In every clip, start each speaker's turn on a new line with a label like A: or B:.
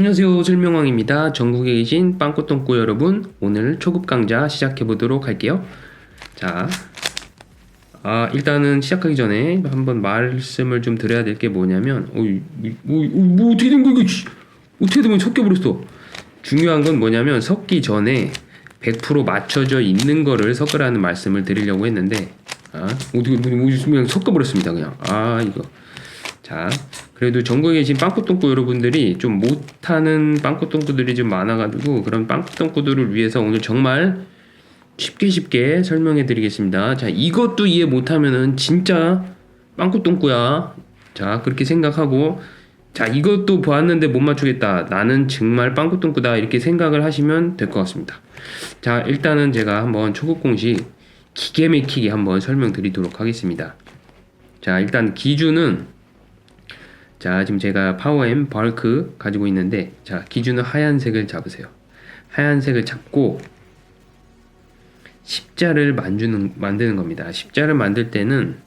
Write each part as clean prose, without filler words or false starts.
A: 안녕하세요. 설명왕입니다. 전국에 계신 빵꾸똥꾸 여러분, 오늘 초급 강좌 시작해 보도록 할게요. 자, 일단은 시작하기 전에 한번 말씀을 좀 드려야 될 게 뭐냐면, 뭐 어떻게 된 거야? 이거 어떻게 되면 섞여버렸어. 중요한 건 뭐냐면 섞기 전에 100% 맞춰져 있는 거를 섞으라는 말씀을 드리려고 했는데, 어떻게 그냥 섞어버렸습니다. 그냥 이거. 자, 그래도 전국에 계신 빵꾸똥꾸 여러분들이 좀 못하는 빵꾸똥꾸들이 좀 많아가지고 그런 빵꾸똥꾸들을 위해서 오늘 정말 쉽게 설명해 드리겠습니다. 자, 이것도 이해 못하면은 진짜 빵꾸똥꾸야. 자, 그렇게 생각하고, 자, 이것도 보았는데 못 맞추겠다, 나는 정말 빵꾸똥꾸다, 이렇게 생각을 하시면 될 것 같습니다. 자, 일단은 제가 한번 초급 공식 기계 막히게 한번 설명드리도록 하겠습니다. 자, 일단 기준은, 자, 지금 제가 파워앰 벌크 가지고 있는데, 자, 기준은 하얀색을 잡으세요. 하얀색을 잡고 십자를 만드는 겁니다. 십자를 만들 때는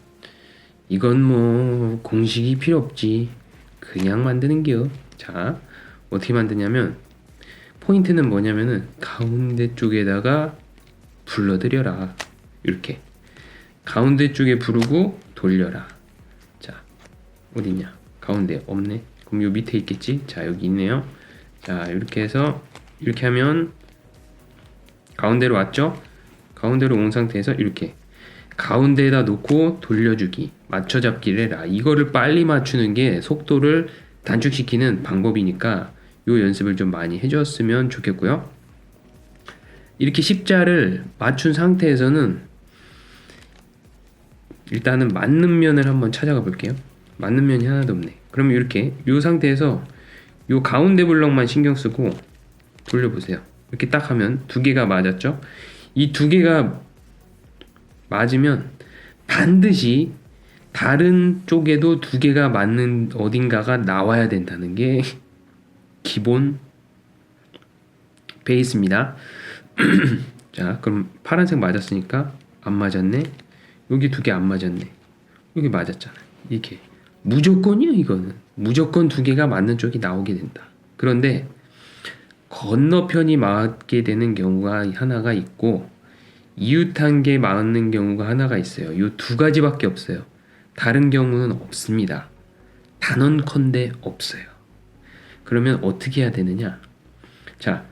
A: 이건 뭐 공식이 필요 없지, 그냥 만드는겨. 자, 어떻게 만드냐면 포인트는 뭐냐면은 가운데 쪽에다가 불러들여라. 이렇게 가운데 쪽에 부르고 돌려라. 자, 어딨냐? 가운데 없네. 그럼 요 밑에 있겠지? 자, 여기 있네요. 자, 이렇게 해서 이렇게 하면 가운데로 왔죠? 가운데로 온 상태에서 이렇게 가운데에다 놓고 돌려주기, 맞춰잡기를 해라. 이거를 빨리 맞추는 게 속도를 단축시키는 방법이니까 요 연습을 좀 많이 해줬으면 좋겠고요. 이렇게 십자를 맞춘 상태에서는 일단은 맞는 면을 한번 찾아가 볼게요. 맞는 면이 하나도 없네. 그러면 이렇게 이 상태에서 이 가운데 블럭만 신경 쓰고 돌려보세요. 이렇게 딱 하면 두 개가 맞았죠? 이 두 개가 맞으면 반드시 다른 쪽에도 두 개가 맞는 어딘가가 나와야 된다는 게 기본 베이스입니다. 자, 그럼 파란색 맞았으니까 안 맞았네. 여기 두 개 안 맞았네. 여기 맞았잖아. 이렇게 무조건이야. 이거는 무조건 두 개가 맞는 쪽이 나오게 된다. 그런데 건너편이 맞게 되는 경우가 하나가 있고 이웃한 게 맞는 경우가 하나가 있어요. 이 두 가지밖에 없어요. 다른 경우는 없습니다. 단언컨대 없어요. 그러면 어떻게 해야 되느냐? 자,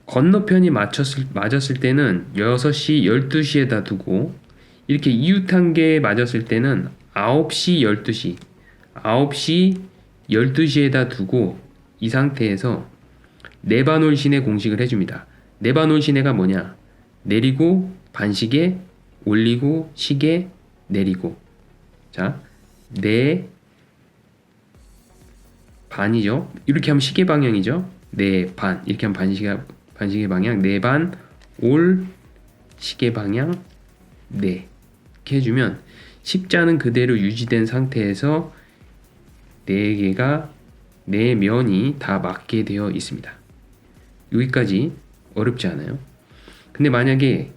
A: 건너편이 맞았을 때는 6시, 12시에다 두고, 이렇게 이웃한 게 맞았을 때는 9시, 12시, 9시, 12시에다 두고 이 상태에서 네바놀신의 공식을 해줍니다. 네바놀신의가 뭐냐? 내리고 반시계, 올리고 시계, 내리고. 자, 네 반이죠. 이렇게 하면 시계 방향이죠. 네 반, 이렇게 하면 반시계 방향, 네 반, 올 시계 방향, 네. 이렇게 해주면 십자는 그대로 유지된 상태에서 네 개가, 네 면이 다 맞게 되어 있습니다. 여기까지 어렵지 않아요. 근데 만약에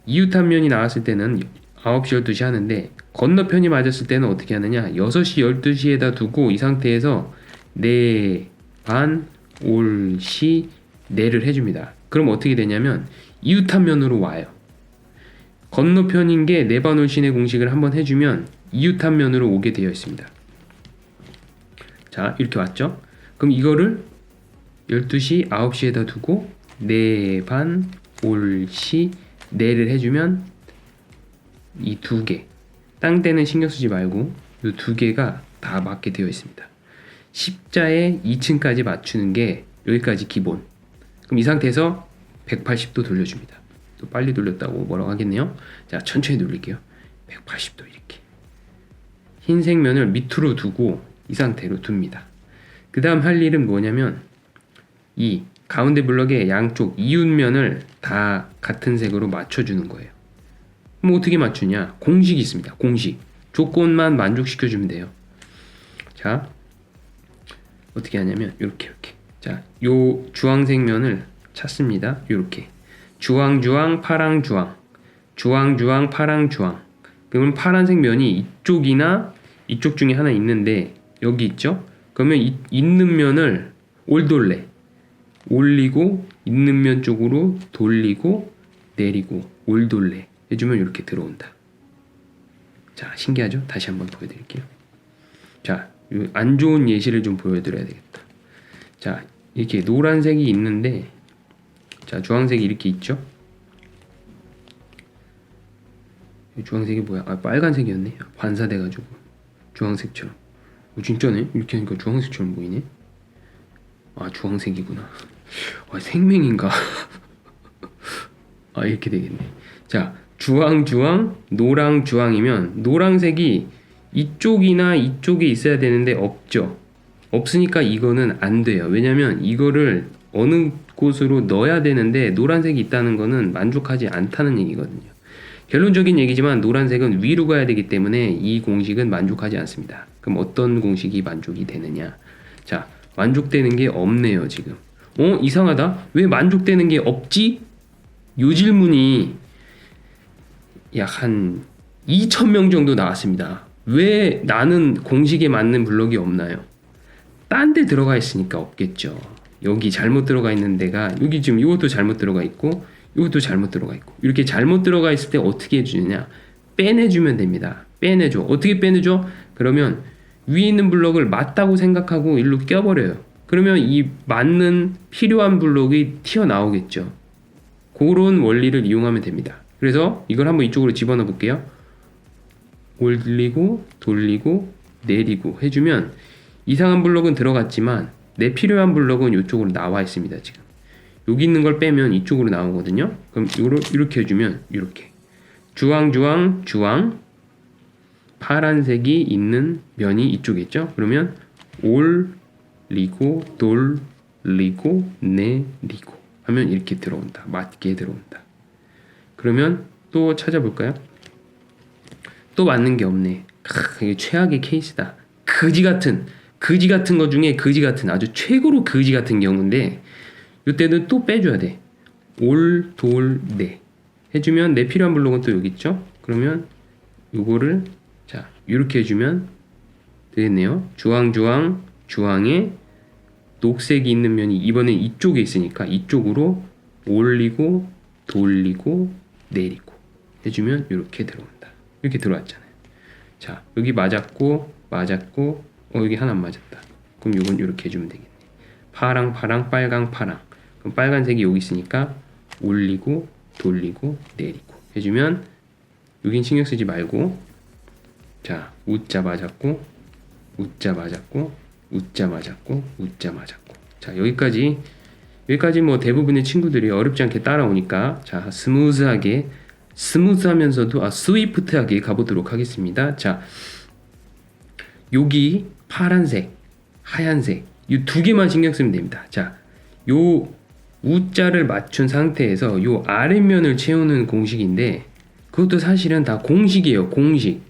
A: 이웃한 면이 나왔을 때는 9시, 12시 하는데 건너편이 맞았을 때는 어떻게 하느냐? 6시, 12시에다 두고 이 상태에서 네 반, 올, 시, 네를 해줍니다. 그럼 어떻게 되냐면 이웃한 면으로 와요. 건너편인 게 네 반, 올, 시의 공식을 한번 해주면 이웃한 면으로 오게 되어 있습니다. 자, 이렇게 왔죠? 그럼 이거를 12시, 9시에다 두고 네 반, 올, 시, 네를 해주면 이 두 개, 땅대는 신경 쓰지 말고 이 두 개가 다 맞게 되어 있습니다. 십자에 2층까지 맞추는 게 여기까지 기본. 그럼 이 상태에서 180도 돌려줍니다. 또 빨리 돌렸다고 뭐라고 하겠네요. 자, 천천히 돌릴게요. 180도 이렇게. 흰색 면을 밑으로 두고 이 상태로 둡니다. 그 다음 할 일은 뭐냐면 이 가운데 블럭의 양쪽 이웃면을 다 같은 색으로 맞춰주는 거예요. 그럼 어떻게 맞추냐? 공식이 있습니다. 공식. 조건만 만족시켜주면 돼요. 자, 어떻게 하냐면 이렇게. 자, 요 주황색 면을 찾습니다. 이렇게 주황, 파랑, 주황, 파랑, 주황. 그러면 파란색 면이 이쪽이나 이쪽 중에 하나 있는데 여기 있죠? 그러면 있는 면을 올돌레. 올리고 있는 면 쪽으로 돌리고 내리고 올돌레 해주면 이렇게 들어온다. 자, 신기하죠? 다시 한번 보여드릴게요. 자, 안 좋은 예시를 좀 보여드려야 되겠다. 자, 이렇게 노란색이 있는데, 자, 주황색이 이렇게 있죠? 주황색이 뭐야? 아, 빨간색이었네. 반사돼가지고 주황색처럼. 진짜네? 이렇게 하니까 주황색처럼 보이네. 아, 주황색이구나. 아, 생명인가? 아, 이렇게 되겠네. 자, 주황, 노랑, 주황이면 노란색이 이쪽이나 이쪽에 있어야 되는데 없죠. 없으니까 이거는 안 돼요. 왜냐면 이거를 어느 곳으로 넣어야 되는데 노란색이 있다는 거는 만족하지 않다는 얘기거든요. 결론적인 얘기지만 노란색은 위로 가야 되기 때문에 이 공식은 만족하지 않습니다. 그럼 어떤 공식이 만족이 되느냐? 자, 만족되는 게 없네요, 지금. 이상하다. 왜 만족되는 게 없지? 요 질문이 약 한 2,000명 정도 나왔습니다. 왜 나는 공식에 맞는 블록이 없나요? 딴 데 들어가 있으니까 없겠죠. 여기 잘못 들어가 있는 데가 여기 지금 이것도 잘못 들어가 있고 이것도 잘못 들어가 있고 이렇게 잘못 들어가 있을 때 어떻게 해주느냐? 빼내주면 됩니다. 빼내줘. 어떻게 빼내줘? 그러면 위에 있는 블록을 맞다고 생각하고 일로 껴버려요. 그러면 이 맞는 필요한 블록이 튀어나오겠죠. 그런 원리를 이용하면 됩니다. 그래서 이걸 한번 이쪽으로 집어넣어 볼게요. 올리고 돌리고 내리고 해주면 이상한 블록은 들어갔지만 내 필요한 블록은 이쪽으로 나와 있습니다. 지금 여기 있는 걸 빼면 이쪽으로 나오거든요. 그럼 이렇게 해주면 이렇게 주황 파란색이 있는 면이 이쪽에 있죠. 그러면 올리고 돌리고 내리고 하면 이렇게 들어온다. 맞게 들어온다. 그러면 또 찾아볼까요? 또 맞는 게 없네. 이게 최악의 케이스다. 거지 같은 거 중에 거지 같은 아주 최고로 거지 같은 경우인데 이때는 또 빼줘야 돼. 올, 돌, 내 해주면 내 필요한 블록은 또 여기 있죠. 그러면 요거를 자 이렇게 해주면 되겠네요. 주황에 녹색이 있는 면이 이번엔 이쪽에 있으니까 이쪽으로 올리고 돌리고 내리고 해주면 이렇게 들어온다. 이렇게 들어왔잖아요. 자, 여기 맞았고 여기 하나 안 맞았다. 그럼 이건 이렇게 해주면 되겠네. 파랑 빨강 파랑. 그럼 빨간색이 여기 있으니까 올리고 돌리고 내리고 해주면 여긴 신경 쓰지 말고 자 우자 맞았고 자 여기까지 뭐 대부분의 친구들이 어렵지 않게 따라오니까 자 스무스하면서도 스위프트하게 가보도록 하겠습니다. 자 여기 파란색 하얀색 이 두 개만 신경 쓰면 됩니다. 자 요 우자를 맞춘 상태에서 요 아랫면을 채우는 공식인데 그것도 사실은 다 공식이에요. 공식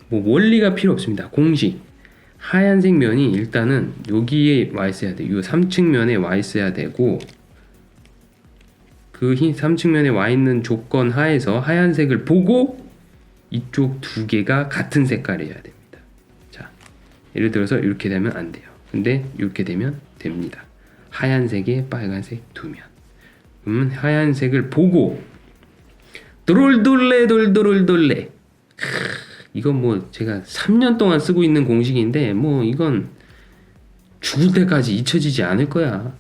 A: 뭐 원리가 필요 없습니다. 공식 하얀색 면이 일단은 여기에 와 있어야 돼. 요 3측면에 와 있어야 되고 그 3측면에 와 있는 조건 하에서 하얀색을 보고 이쪽 두 개가 같은 색깔이어야 됩니다. 자, 예를 들어서 이렇게 되면 안 돼요. 근데 이렇게 되면 됩니다. 하얀색에 빨간색 두 면. 그러면 하얀색을 보고 돌돌래 이건 뭐 제가 3년 동안 쓰고 있는 공식인데 뭐 이건 죽을 때까지 잊혀지지 않을 거야.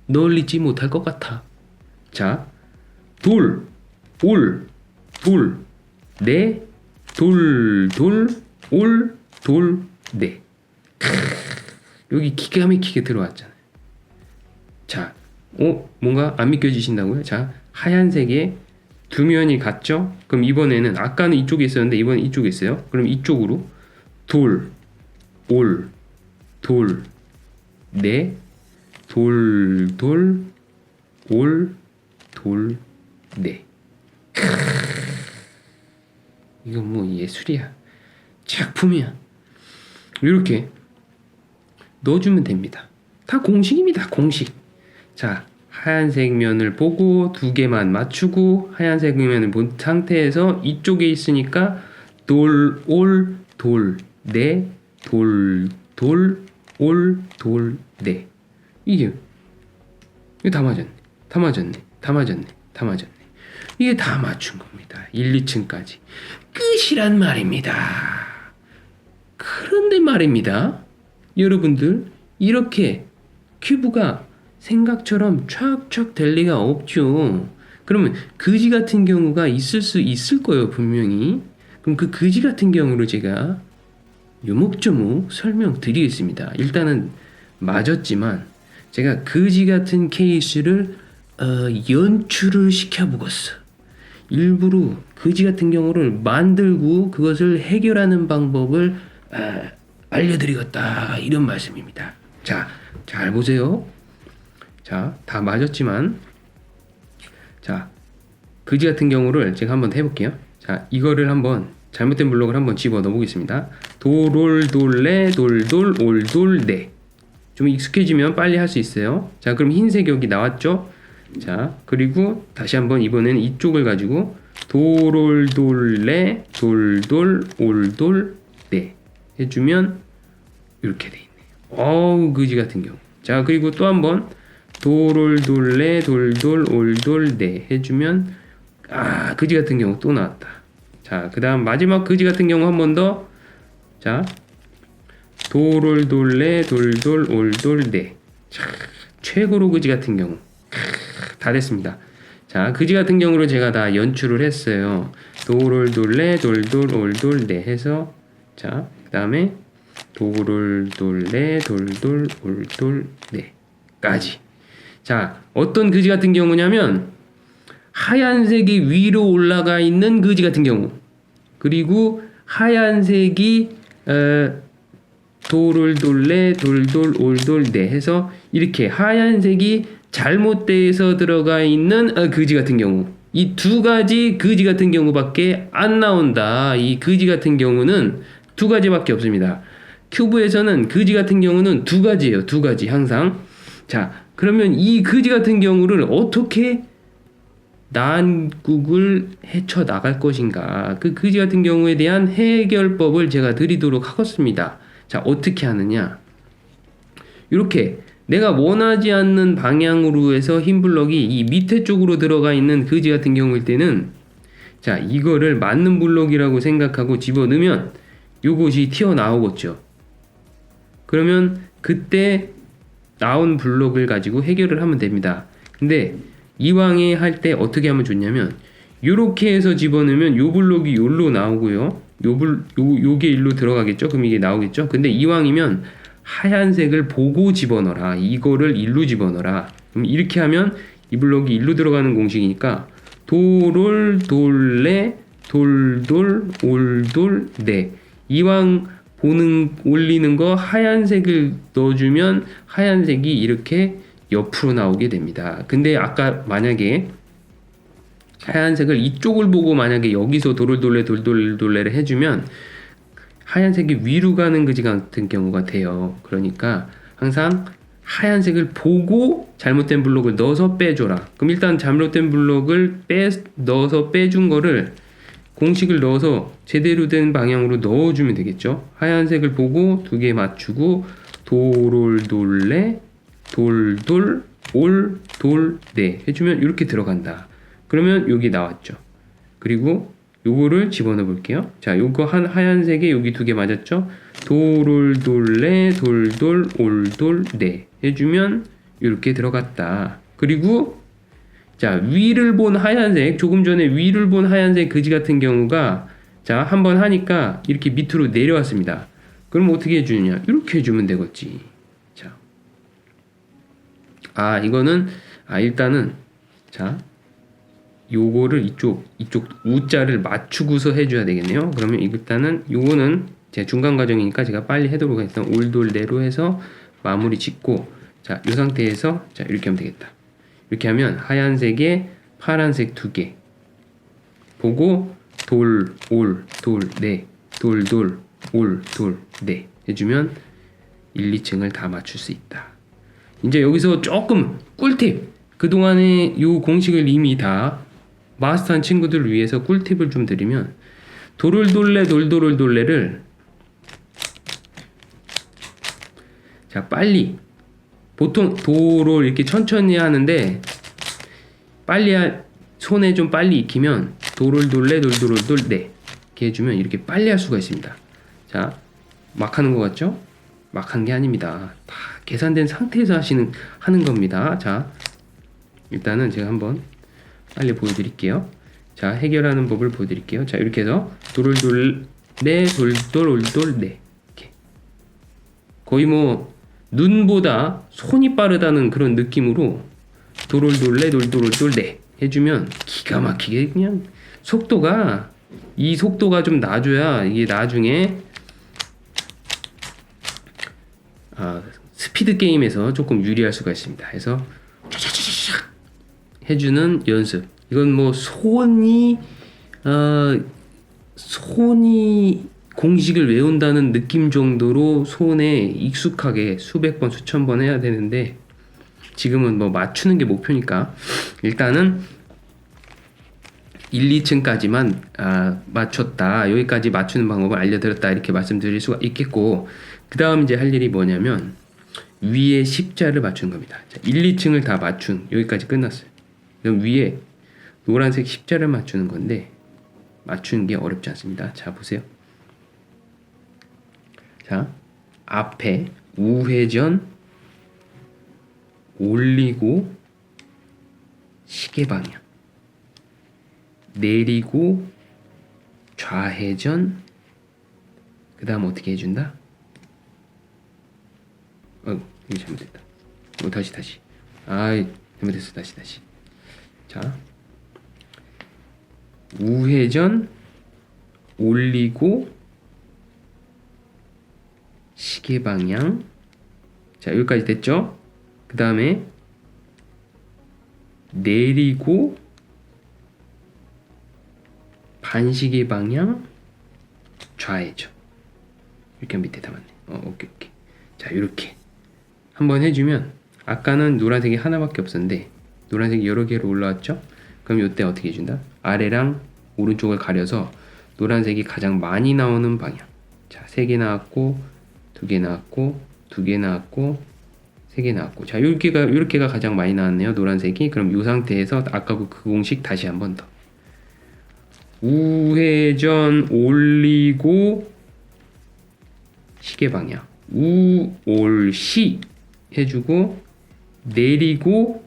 A: 널 잊지 못할 것 같아. 자, 올, 네, 올, 네. 여기 기가 막히게 들어왔잖아요. 자, 뭔가 안 믿겨지신다고요? 자, 하얀색에 두 면이 같죠? 그럼 이번에는 아까는 이쪽에 있었는데 이번엔 이쪽에 있어요. 그럼 이쪽으로 돌, 네, 네. 이건 뭐 예술이야. 작품이야. 이렇게 넣어주면 됩니다. 다 공식입니다. 공식. 자, 하얀색 면을 보고 두 개만 맞추고 하얀색 면을 본 상태에서 이쪽에 있으니까 네. 이게 다 맞았네. 다 맞았네. 다 맞았네. 다 맞았네. 이게 다 맞춘 겁니다. 1, 2층까지. 끝이란 말입니다. 그런데 말입니다. 여러분들 이렇게 큐브가 생각처럼 촥촥 될 리가 없죠. 그러면 그지 같은 경우가 있을 수 있을 거예요. 분명히. 그럼 그 그지 같은 경우로 제가 요목조목 설명드리겠습니다. 일단은 맞았지만 제가 그지 같은 케이스를 연출을 시켜보겠어. 일부러 그지 같은 경우를 만들고 그것을 해결하는 방법을 알려드리겠다 이런 말씀입니다. 자, 잘 보세요. 자, 다 맞았지만 자, 그지 같은 경우를 제가 한번 해볼게요. 자, 이거를 한번 잘못된 블록을 한번 집어넣어 보겠습니다. 도롤돌레 돌돌 올돌네. 좀 익숙해지면 빨리 할 수 있어요. 자, 그럼 흰색 여기 나왔죠? 자, 그리고 다시 한번 이번에는 이쪽을 가지고 도롤돌레 돌돌 올돌네 해주면 이렇게 돼 있네요. 어우, 그지 같은 경우. 자, 그리고 또 한번 도롤돌레 돌돌 올돌네 해주면 그지 같은 경우 또 나왔다. 자, 그 다음 마지막 그지 같은 경우 한 번 더. 자, 도롤돌레 돌돌 올돌네. 최고로 그지 같은 경우 다 됐습니다. 자, 그지 같은 경우로 제가 다 연출을 했어요. 도롤돌레 돌돌 올돌네 해서 자, 그 다음에 도롤돌레 돌돌 올돌네 까지. 자, 어떤 그지 같은 경우냐면 하얀색이 위로 올라가 있는 그지 같은 경우, 그리고 하얀색이 도롤돌레 돌돌 올돌네 해서 이렇게 하얀색이 잘못돼서 들어가 있는 그지 같은 경우, 이 두 가지 그지 같은 경우밖에 안 나온다. 이 그지 같은 경우는 두 가지밖에 없습니다. 큐브에서는 그지 같은 경우는 두 가지예요. 두 가지 항상. 자, 그러면 이 그지 같은 경우를 어떻게 난국을 헤쳐 나갈 것인가, 그 그지 같은 경우에 대한 해결법을 제가 드리도록 하겠습니다. 자, 어떻게 하느냐, 이렇게 내가 원하지 않는 방향으로 해서 흰 블럭이 이 밑에 쪽으로 들어가 있는 그지 같은 경우일 때는 자, 이거를 맞는 블럭이라고 생각하고 집어넣으면 요것이 튀어나오겠죠. 그러면 그때 나온 블럭을 가지고 해결을 하면 됩니다. 근데 이왕에 할 때 어떻게 하면 좋냐면 요렇게 해서 집어넣으면 요 블록이 요로 나오고요. 요게 일로 들어가겠죠. 그럼 이게 나오겠죠. 근데 이왕이면 하얀색을 보고 집어넣어라. 이거를 일로 집어넣어라. 그럼 이렇게 하면 이 블록이 일로 들어가는 공식이니까 도롤 돌레 돌돌 올돌 네. 이왕 올리는 거 하얀색을 넣어주면 하얀색이 이렇게 옆으로 나오게 됩니다. 근데 아까 만약에 하얀색을 이쪽을 보고 만약에 여기서 도롤돌레 돌돌레를 해주면 하얀색이 위로 가는 그지 같은 경우가 돼요. 그러니까 항상 하얀색을 보고 잘못된 블록을 넣어서 빼줘라. 그럼 일단 잘못된 블록을 넣어서 빼준 거를 공식을 넣어서 제대로 된 방향으로 넣어주면 되겠죠. 하얀색을 보고 두 개 맞추고 도롤돌레 돌돌 올돌네 해주면 이렇게 들어간다. 그러면 여기 나왔죠. 그리고 요거를 집어넣어 볼게요. 자, 요거 하얀색에 여기 두 개 맞았죠. 도롤돌레 돌돌 올돌네 해주면 이렇게 들어갔다. 그리고 자, 위를 본 하얀색, 조금 전에 위를 본 하얀색 그지 같은 경우가 자, 한번 하니까 이렇게 밑으로 내려왔습니다. 그럼 어떻게 해주느냐, 이렇게 해주면 되겠지. 자, 이거는 일단은 자, 요거를 이쪽 우자를 맞추고서 해줘야 되겠네요. 그러면 일단은 요거는 제 중간 과정이니까 제가 빨리 해도록 하겠습니다. 올돌네로 해서 마무리 짓고, 자, 이 상태에서 자, 이렇게 하면 되겠다. 이렇게 하면 하얀색에 파란색 두 개 보고 돌, 올, 돌, 네, 돌, 돌, 올, 돌, 네 해주면 1, 2층을 다 맞출 수 있다. 이제 여기서 조금 꿀팁, 그동안에 요 공식을 이미 다 마스터한 친구들을 위해서 꿀팁을 좀 드리면, 도롤돌레 돌돌돌레를 자, 빨리 보통 도를 이렇게 천천히 하는데 손에 좀 빨리 익히면 도를 돌래 돌돌돌네 이렇게 해주면 이렇게 빨리 할 수가 있습니다. 자, 막 하는 것 같죠? 막 하는 게 아닙니다. 다 계산된 상태에서 하는 겁니다. 자, 일단은 제가 한번 빨리 보여드릴게요. 자, 해결하는 법을 보여드릴게요. 자, 이렇게 해서 도를 돌네 돌돌돌네 이렇게 거의 뭐 눈보다 손이 빠르다는 그런 느낌으로 도를 돌래 돌돌돌네 해주면 기가 막히게 그냥 이 속도가 좀 낮아야 이게 나중에 스피드 게임에서 조금 유리할 수가 있습니다. 그래서 쫙쫙쫙쫙 해주는 연습. 이건 뭐 손이 공식을 외운다는 느낌 정도로 손에 익숙하게 수백 번 수천 번 해야 되는데 지금은 뭐 맞추는 게 목표니까 일단은 1, 2층까지만 맞췄다. 여기까지 맞추는 방법을 알려드렸다. 이렇게 말씀드릴 수가 있겠고 그 다음 이제 할 일이 뭐냐면 위에 십자를 맞추는 겁니다. 자, 1, 2층을 다 맞춘 여기까지 끝났어요. 그럼 위에 노란색 십자를 맞추는 건데 맞추는 게 어렵지 않습니다. 자, 보세요. 자, 앞에 우회전 올리고 시계 방향 내리고 좌회전 그 다음 어떻게 해준다? 이거 잘못됐다. 다시 잘못했어. 다시 자, 우회전 올리고 시계 방향. 자, 여기까지 됐죠? 그 다음에 내리고 반시계 방향 좌회전. 이렇게 밑에 담았네. 오케이. 자, 이렇게 한번 해주면 아까는 노란색이 하나밖에 없었는데 노란색이 여러 개로 올라왔죠? 그럼 이때 어떻게 해준다? 아래랑 오른쪽을 가려서 노란색이 가장 많이 나오는 방향. 자, 3개 나왔고 2개 나왔고 2개 나왔고 3개 나왔고. 자, 요렇게가 가장 많이 나왔네요. 노란색이. 그럼 이 상태에서 아까 그 공식 다시 한 번 더. 우회전 올리고 시계 방향. 우올시 해주고 내리고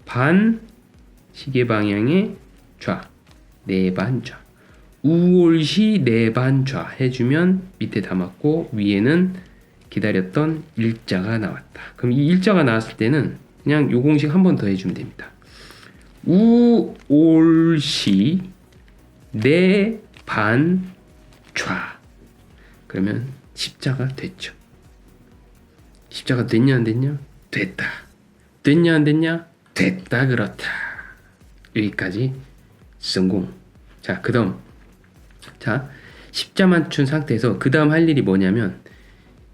A: 반 시계 방향의 좌. 내반좌. 우올시 내반좌 해주면 밑에 담았고 위에는 기다렸던 일자가 나왔다. 그럼 이 일자가 나왔을 때는 그냥 요 공식 한 번 더 해주면 됩니다. 우올시 내반좌. 그러면 십자가 됐죠. 십자가 됐냐 안 됐냐? 됐다. 됐냐 안 됐냐? 됐다. 그렇다. 여기까지 성공. 자, 그 다음 십자 맞춘 상태에서 그 다음 할 일이 뭐냐면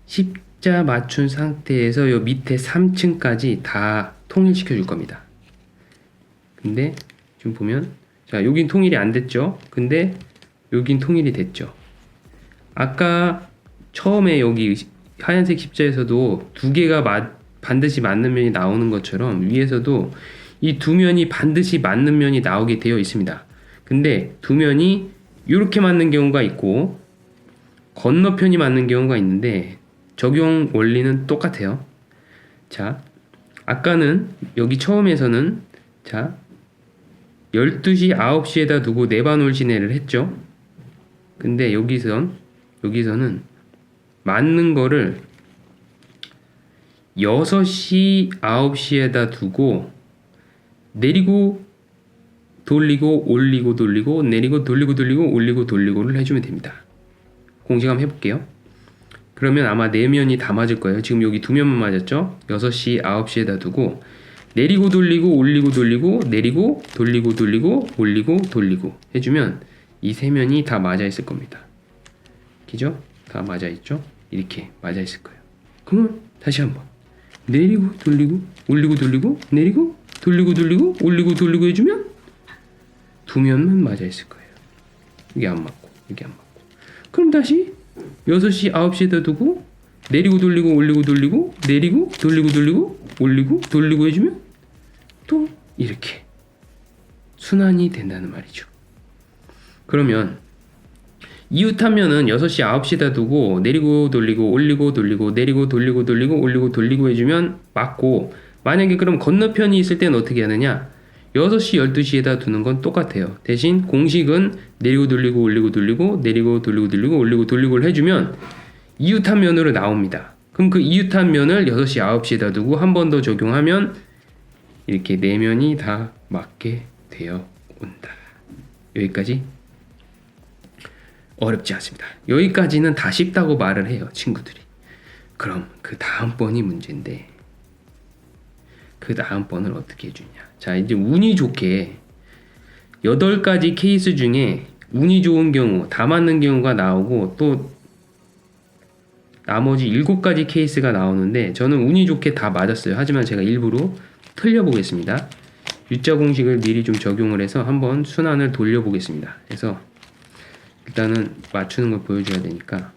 A: 십자 맞춘 상태에서 요 밑에 3층까지 다 통일시켜 줄 겁니다. 근데 지금 보면 자, 여긴 통일이 안 됐죠. 근데 여긴 통일이 됐죠. 아까 처음에 여기 하얀색 십자에서도 2개가 반드시 맞는 면이 나오는 것처럼 위에서도 이 2면이 반드시 맞는 면이 나오게 되어 있습니다. 근데 2면이 이렇게 맞는 경우가 있고 건너편이 맞는 경우가 있는데 적용 원리는 똑같아요. 자, 아까는 여기 처음에서는 자 12시 9시에다 두고 네반올시네를 했죠. 근데 여기서는 맞는 거를 6시 9시에다 두고 내리고 돌리고 올리고 돌리고 내리고 돌리고 돌리고 올리고 돌리고를 해주면 됩니다. 공식 한번 해볼게요. 그러면 아마 4면이 다 맞을 거예요. 지금 여기 2면만 맞았죠. 6시 9시에다 두고 내리고 돌리고 올리고 돌리고 내리고 돌리고 돌리고 올리고 돌리고 해주면 이 3면이 다 맞아 있을 겁니다. 그죠? 다 맞아 있죠? 이렇게 맞아 있을 거예요. 그러면 다시 한번 내리고 돌리고 올리고 돌리고 내리고 돌리고 돌리고 올리고 돌리고 해주면 2면만 맞아 있을 거예요. 이게 안 맞고 이게 안 맞고. 그럼 다시 6시 9시에다 두고 내리고 돌리고 올리고 돌리고 내리고 돌리고 돌리고 올리고 돌리고 해주면 또 이렇게 순환이 된다는 말이죠. 그러면 이웃하면은 6시 9시에다 두고 내리고 돌리고 올리고 돌리고 내리고 돌리고 돌리고 올리고 돌리고 해주면 맞고, 만약에 그럼 건너편이 있을 때는 어떻게 하느냐, 6시 12시에다 두는 건 똑같아요. 대신 공식은 내리고 돌리고 올리고 돌리고 내리고 돌리고 돌리고 올리고 돌리고를 해주면 이웃한 면으로 나옵니다. 그럼 그 이웃한 면을 6시 9시에다 두고 한 번 더 적용하면 이렇게 네 면이 다 맞게 되어 온다. 여기까지 어렵지 않습니다. 여기까지는 다 쉽다고 말을 해요, 친구들이. 그럼 그 다음번이 문제인데, 그 다음번을 어떻게 해주냐. 자, 이제 운이 좋게 8가지 케이스 중에 운이 좋은 경우, 다 맞는 경우가 나오고, 또 나머지 7가지 케이스가 나오는데 저는 운이 좋게 다 맞았어요. 하지만 제가 일부러 틀려보겠습니다. U자 공식을 미리 좀 적용을 해서 한번 순환을 돌려보겠습니다. 그래서 일단은 맞추는 걸 보여줘야 되니까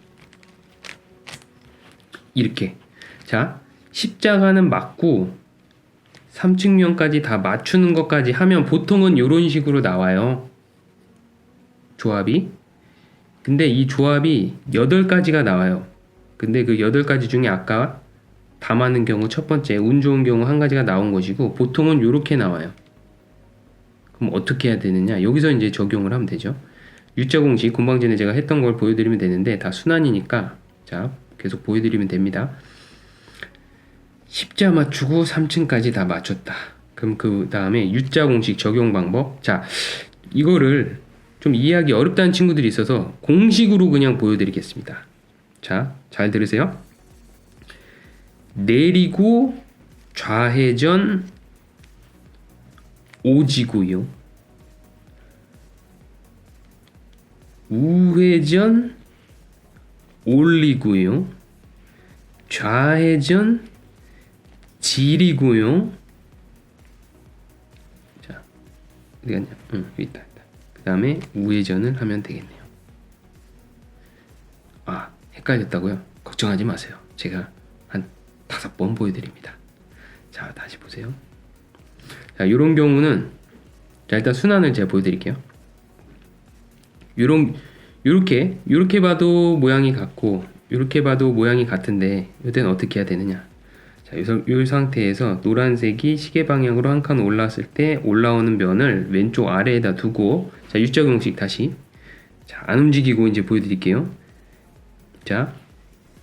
A: 이렇게, 자, 십자가는 맞고 3측면까지 다 맞추는 것까지 하면 보통은 이런 식으로 나와요, 조합이. 근데 이 조합이 8가지가 나와요. 근데 그 8가지 중에 아까 다 맞는 경우 첫 번째, 운 좋은 경우 한 가지가 나온 것이고, 보통은 이렇게 나와요. 그럼 어떻게 해야 되느냐, 여기서 이제 적용을 하면 되죠. U자 공식 금방 전에 제가 했던 걸 보여드리면 되는데, 다 순환이니까 자 계속 보여드리면 됩니다. 십자 맞추고 3층까지 다 맞췄다. 그럼 그 다음에 U자 공식 적용 방법. 자, 이거를 좀 이해하기 어렵다는 친구들이 있어서 공식으로 그냥 보여드리겠습니다. 자, 잘 들으세요. 내리고 좌회전 오지고요, 우회전 올리고요, 좌회전 지리고요. 자, 어디 갔냐? 여기 있다. 그 다음에 우회전을 하면 되겠네요. 아, 헷갈렸다고요? 걱정하지 마세요. 제가 한 5번 보여드립니다. 자, 다시 보세요. 자, 이런 경우는, 자, 일단 순환을 제가 보여드릴게요. 요렇게 봐도 모양이 같고, 요렇게 봐도 모양이 같은데, 이때는 어떻게 해야 되느냐. 자, 이 상태에서 노란색이 시계 방향으로 한 칸 올라왔을 때 올라오는 면을 왼쪽 아래에다 두고, 자, U자 공식 다시, 자, 안 움직이고 이제 보여드릴게요. 자,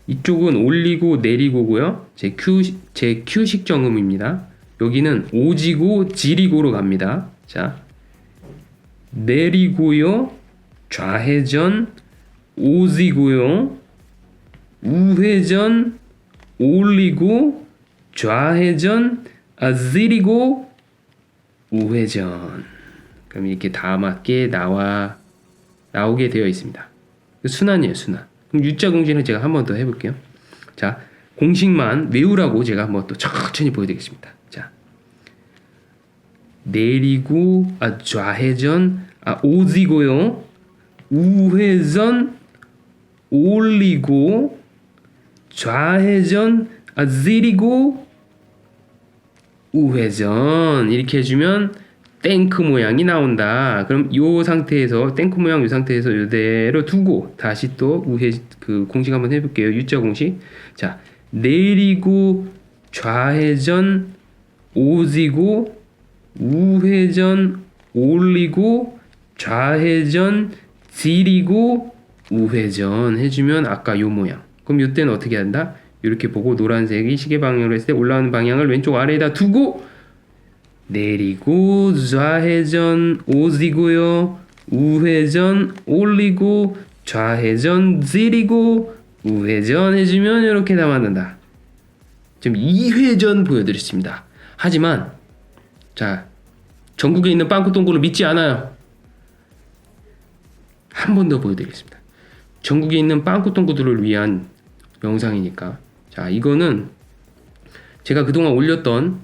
A: 이쪽은 올리고 내리고고요. 제 Q식 정음입니다. 여기는 오지고 지리고로 갑니다. 자, 내리고요, 좌회전 오지고요, 우회전 올리고 좌회전 지리고 우회전. 그럼 이렇게 다 맞게 나오게 되어 있습니다. 순환이에요, 순환. 그럼 U자 공식은 제가 한 번 더 해볼게요. 자, 공식만 외우라고 제가 한번 또 천천히 보여드리겠습니다. 자, 내리고 좌회전 오지고요, 우회전 올리고 좌회전 지리고 우회전. 이렇게 해주면 탱크 모양이 나온다. 그럼 이 상태에서 탱크 모양 이 상태에서 이대로 두고 다시 또 그 공식 한번 해볼게요. U자 공식. 자, 내리고 좌회전 오지고 우회전 올리고 좌회전 지리고 우회전 해주면 아까 요 모양. 그럼 이때는 어떻게 한다? 이렇게 보고 노란색이 시계 방향으로 했을 때 올라오는 방향을 왼쪽 아래에다 두고 내리고 좌회전 오지고요, 우회전 올리고 좌회전 지리고 우회전 해주면 이렇게 다 맞는다. 지금 2회전 보여드렸습니다. 하지만 자, 전국에 있는 빵꾸똥꾸를 믿지 않아요. 한 번 더 보여드리겠습니다. 전국에 있는 빵꾸똥꾸들을 위한 영상이니까. 자, 이거는 제가 그동안 올렸던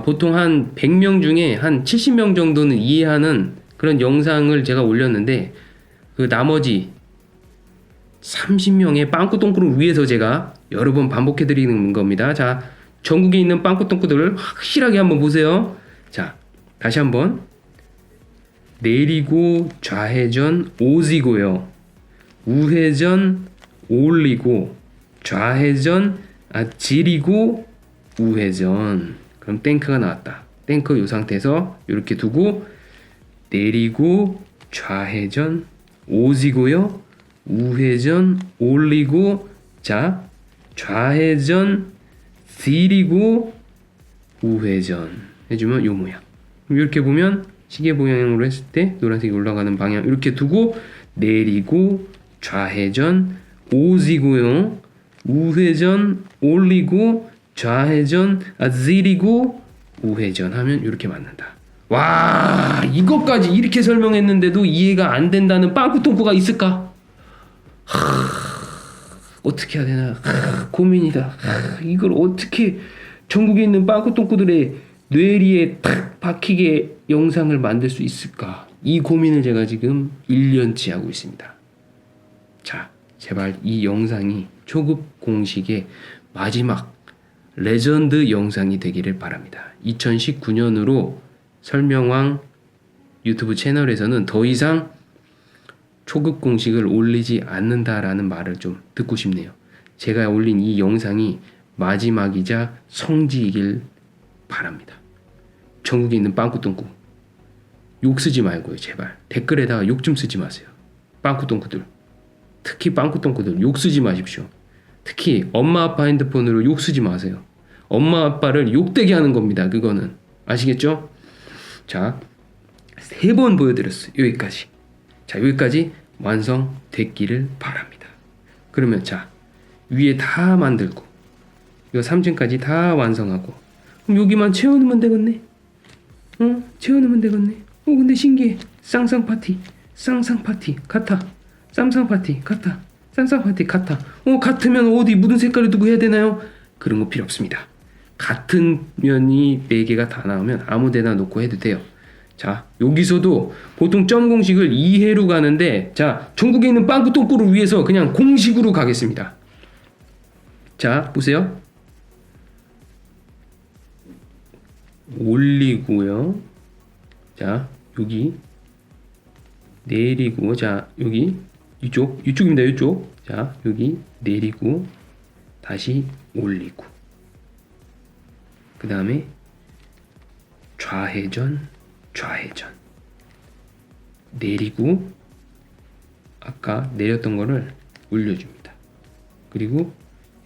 A: 보통 한 100명 중에 한 70명 정도는 이해하는 그런 영상을 제가 올렸는데, 그 나머지 30명의 빵꾸똥꾸를 위해서 제가 여러 번 반복해 드리는 겁니다. 자, 전국에 있는 빵꾸똥꾸들을 확실하게 한번 보세요. 자, 다시 한번. 내리고 좌회전 오지고요. 우회전 올리고 좌회전 지리고 우회전. 그럼 탱크가 나왔다. 탱크 이 상태에서 이렇게 두고 내리고 좌회전 오지고요. 우회전 올리고 자 좌회전 지리고 우회전 해주면 요 모양. 이렇게 보면 시계 방향으로 했을 때 노란색이 올라가는 방향 이렇게 두고 내리고 좌회전 오지고요. 우회전 올리고 좌회전 지리고 우회전 하면 이렇게 맞는다. 와, 이것까지 이렇게 설명했는데도 이해가 안 된다는 빵꾸똥꾸가 있을까? 어떻게 해야 되나 고민이다. 이걸 어떻게 전국에 있는 빵꾸똥꾸들의 뇌리에 탁 박히게 영상을 만들 수 있을까? 이 고민을 제가 지금 1년치 하고 있습니다. 자, 제발 이 영상이 초급 공식의 마지막 레전드 영상이 되기를 바랍니다. 2019년으로 설명왕 유튜브 채널에서는 더 이상 초급 공식을 올리지 않는다라는 말을 좀 듣고 싶네요. 제가 올린 이 영상이 마지막이자 성지이길 바랍니다. 전국에 있는 빵꾸똥꾸 욕 쓰지 말고요. 제발 댓글에다가 욕 좀 쓰지 마세요. 빵꾸똥꾸들, 특히 빵꾸똥꾸들 욕 쓰지 마십시오. 특히 엄마 아빠 핸드폰으로 욕 쓰지 마세요. 엄마 아빠를 욕되게 하는 겁니다. 그거는 아시겠죠? 자, 3번 보여드렸어요. 여기까지. 자, 여기까지 완성됐기를 바랍니다. 그러면 자, 위에 다 만들고 이거 3층까지 다 완성하고 그럼 여기만 채워넣으면 되겠네. 채워넣으면 되겠네. 근데 신기해. 쌍쌍파티 같아. 쌍쌍파티 같아. 쌍쌍파티 같아. 같으면 어디 묻은 색깔을 두고 해야 되나요? 그런 거 필요 없습니다. 같은 면이 4개가 다 나오면 아무 데나 놓고 해도 돼요. 자, 여기서도 보통 점 공식을 2회로 가는데 자, 전국에 있는 빵꾸똥꾸를 위해서 그냥 공식으로 가겠습니다. 자, 보세요. 올리고요. 자, 여기 내리고 자, 여기 이쪽입니다. 이쪽. 자, 여기 내리고 다시 올리고 그 다음에 좌회전 내리고 아까 내렸던 거를 올려줍니다. 그리고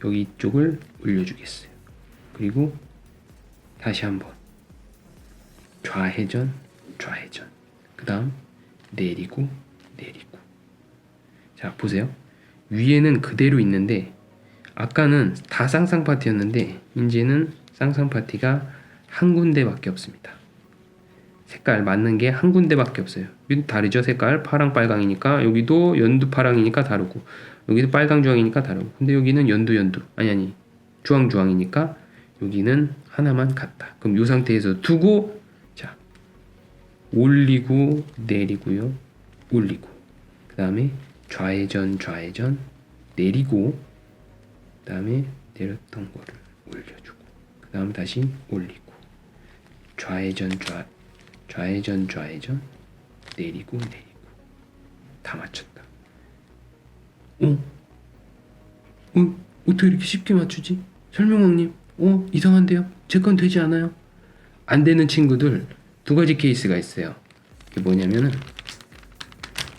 A: 여기 이쪽을 올려주겠어요. 그리고 다시 한번 좌회전 그 다음 내리고 자, 보세요. 위에는 그대로 있는데 아까는 다 쌍쌍파티였는데 이제는 쌍쌍파티가 한 군데밖에 없습니다. 색깔 맞는 게 한 군데밖에 없어요. 여기 다르죠? 색깔 파랑 빨강이니까 여기도 연두 파랑이니까 다르고 여기도 빨강 주황이니까 다르고 근데 여기는 연두 아니 주황이니까 여기는 하나만 같다. 그럼 이 상태에서 두고 자 올리고 내리고요. 올리고 그 다음에 좌회전 내리고 그 다음에 내렸던 거를 올려주고 그 다음 다시 올리고 좌회전 내리고 다 맞췄다. 어떻게 이렇게 쉽게 맞추지? 설명왕님 이상한데요? 제 건 되지 않아요? 안 되는 친구들 2가지 케이스가 있어요. 그게 뭐냐면은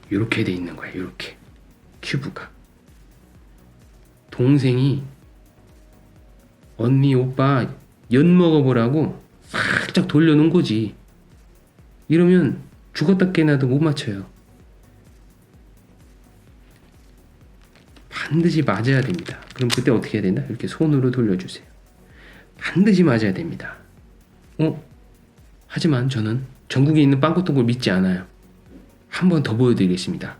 A: 이렇게 돼 있는 거야. 이렇게 큐브가 동생이 언니 오빠 연 먹어보라고 살짝 돌려놓은 거지. 이러면 죽었다 깨나도 못 맞춰요. 반드시 맞아야 됩니다. 그럼 그때 어떻게 해야 된다? 이렇게 손으로 돌려주세요. 반드시 맞아야 됩니다. 하지만 저는 전국에 있는 빵꾸똥을 믿지 않아요. 한 번 더 보여드리겠습니다.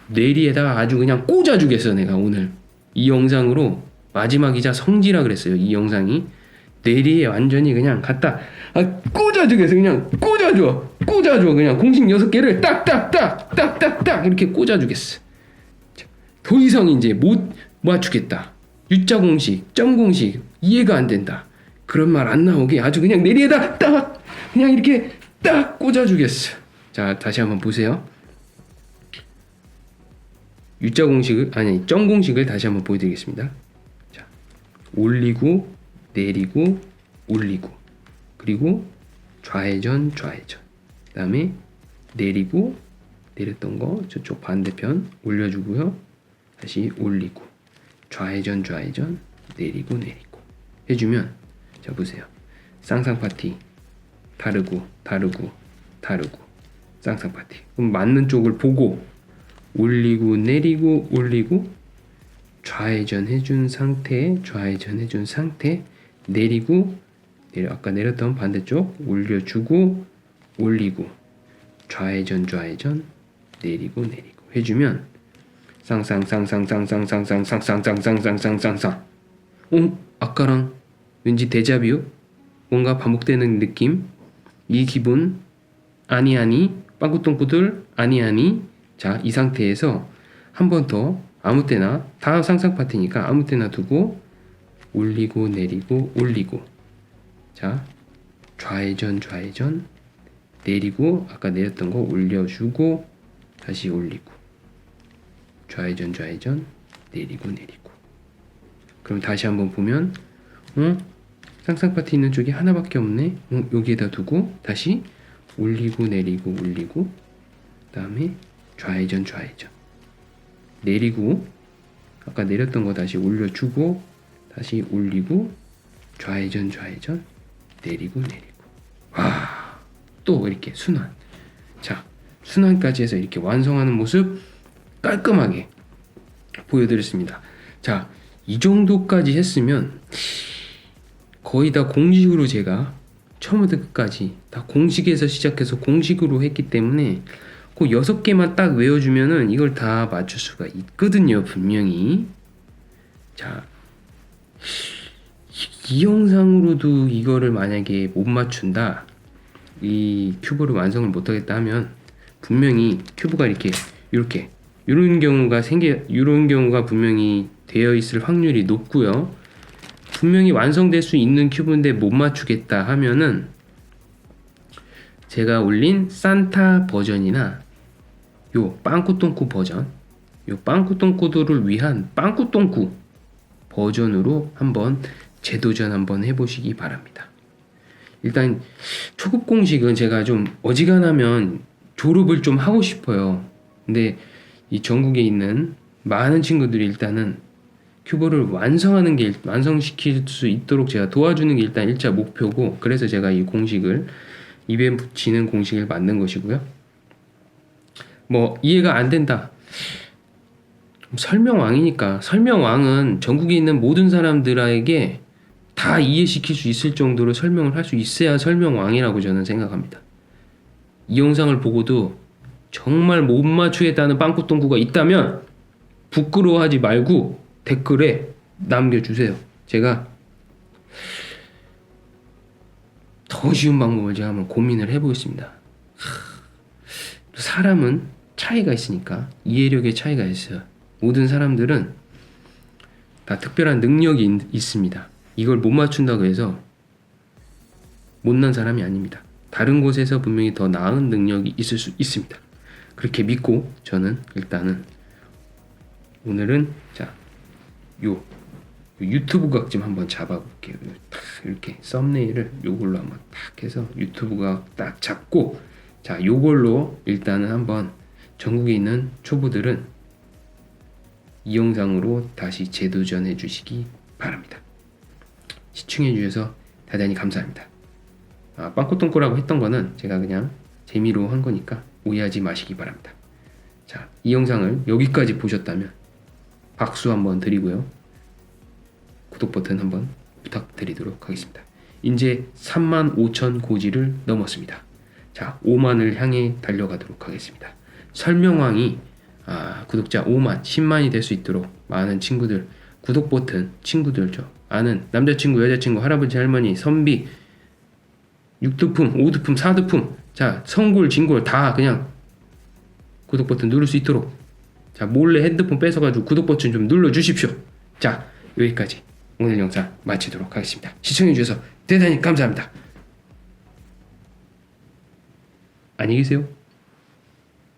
A: 뇌리에다가 아주 그냥 꽂아주겠어. 내가 오늘 이 영상으로 마지막이자 성지라 그랬어요. 이 영상이 뇌리에 완전히 그냥 갖다 꽂아주겠어. 그냥 꽂아줘. 그냥 공식 6개를 딱딱딱 이렇게 꽂아주겠어. 더 이상 이제 못 맞추겠다. U자 공식, 점 공식 이해가 안 된다. 그런 말 안 나오게 아주 그냥 내리에다 딱 그냥 이렇게 딱 꽂아주겠어. 자, 다시 한번 보세요. U자 공식을 아니 점 공식을 다시 한번 보여드리겠습니다. 자, 올리고 내리고 올리고 그리고 좌회전 좌회전 그다음에 내리고 내렸던 거 저쪽 반대편 올려주고요. 다시 올리고 좌회전 좌회전 내리고 내리고 해주면 자 보세요. 쌍쌍 파티 다르고 다르고 다르고 쌍쌍 파티. 그럼 맞는 쪽을 보고 올리고 내리고 올리고 좌회전 해준 상태 좌회전 해준 상태 내리고 내려 아까 내렸던 반대쪽 올려주고 올리고 좌회전 좌회전 내리고 내리고 해주면 쌍쌍쌍쌍쌍쌍쌍쌍쌍쌍쌍쌍쌍쌍쌍쌍 아까랑 왠지 데자뷰 뭔가 반복되는 느낌 이 기분 아니 아니 빵꾸똥꾸들 아니 아니 자 이 상태에서 한 번 더 아무 때나 다 쌍쌍 파티니까 아무 때나 두고 올리고 내리고 올리고 자 좌회전 좌회전 내리고 아까 내렸던 거 올려주고 다시 올리고 좌회전 좌회전 내리고 내리고 그럼 다시 한번 보면 쌍쌍 파티 있는 쪽이 하나밖에 없네. 여기에다 두고 다시 올리고 내리고 올리고 그 다음에 좌회전 좌회전 내리고 아까 내렸던 거 다시 올려주고 다시 올리고 좌회전 좌회전 내리고 내리고 또 이렇게 순환. 자 순환까지 해서 이렇게 완성하는 모습 깔끔하게 보여드렸습니다. 자 이 정도까지 했으면 거의 다 공식으로 제가 처음부터 끝까지 다 공식에서 시작해서 공식으로 했기 때문에 그 6개만 딱 외워주면은 이걸 다 맞출 수가 있거든요 분명히. 자 이 영상으로도 이거를 만약에 못 맞춘다 이 큐브를 완성을 못하겠다 하면 분명히 큐브가 이렇게 이런 경우가 분명히 되어 있을 확률이 높고요. 분명히 완성될 수 있는 큐브인데 못 맞추겠다 하면은 제가 올린 산타 버전이나 요 빵꾸똥꾸 버전 요 빵꾸똥꾸들을 위한 빵꾸똥꾸 버전으로 한번 재도전 한번 해보시기 바랍니다. 일단 초급 공식은 제가 좀 어지간하면 졸업을 좀 하고 싶어요. 근데 이 전국에 있는 많은 친구들이 일단은 큐브를 완성시킬 수 있도록 제가 도와주는 게 일단 1차 목표고 그래서 제가 이 공식을 입에 붙이는 공식을 만든 것이고요. 뭐 이해가 안 된다. 설명왕이니까 설명왕은 전국에 있는 모든 사람들에게 다 이해시킬 수 있을 정도로 설명을 할 수 있어야 설명왕이라고 저는 생각합니다. 이 영상을 보고도 정말 못 맞추겠다는 빵꾸똥꾸가 있다면 부끄러워하지 말고 댓글에 남겨주세요. 제가 더 쉬운 방법을 제가 한번 고민을 해보겠습니다. 사람은 차이가 있으니까 이해력의 차이가 있어요. 모든 사람들은 다 특별한 능력이 있습니다. 이걸 못 맞춘다고 해서 못난 사람이 아닙니다. 다른 곳에서 분명히 더 나은 능력이 있을 수 있습니다. 그렇게 믿고 저는 일단은 오늘은 자 요 유튜브 각 좀 한번 잡아볼게요. 딱 이렇게 썸네일을 요걸로 한번 딱 해서 유튜브 각 딱 잡고 자 요걸로 일단은 한번 전국에 있는 초보들은 이 영상으로 다시 재도전해 주시기 바랍니다. 시청해 주셔서 대단히 감사합니다. 빵꾸똥꾸라고 했던 거는 제가 그냥 재미로 한 거니까 오해하지 마시기 바랍니다. 자, 이 영상을 여기까지 보셨다면 박수 한번 드리고요. 구독 버튼 한번 부탁드리도록 하겠습니다. 이제 35,000 고지를 넘었습니다. 자, 5만을 향해 달려가도록 하겠습니다. 설명왕이 구독자 5만, 10만이 될 수 있도록 많은 친구들, 구독 버튼 친구들 저 아는 남자친구, 여자친구, 할아버지, 할머니, 선비, 6두품, 5두품, 4두품 자, 성골, 진골 다 그냥 구독 버튼 누를 수 있도록 자, 몰래 핸드폰 뺏어가지고 구독 버튼 좀 눌러주십시오. 자, 여기까지 오늘 영상 마치도록 하겠습니다. 시청해주셔서 대단히 감사합니다. 안녕히 계세요.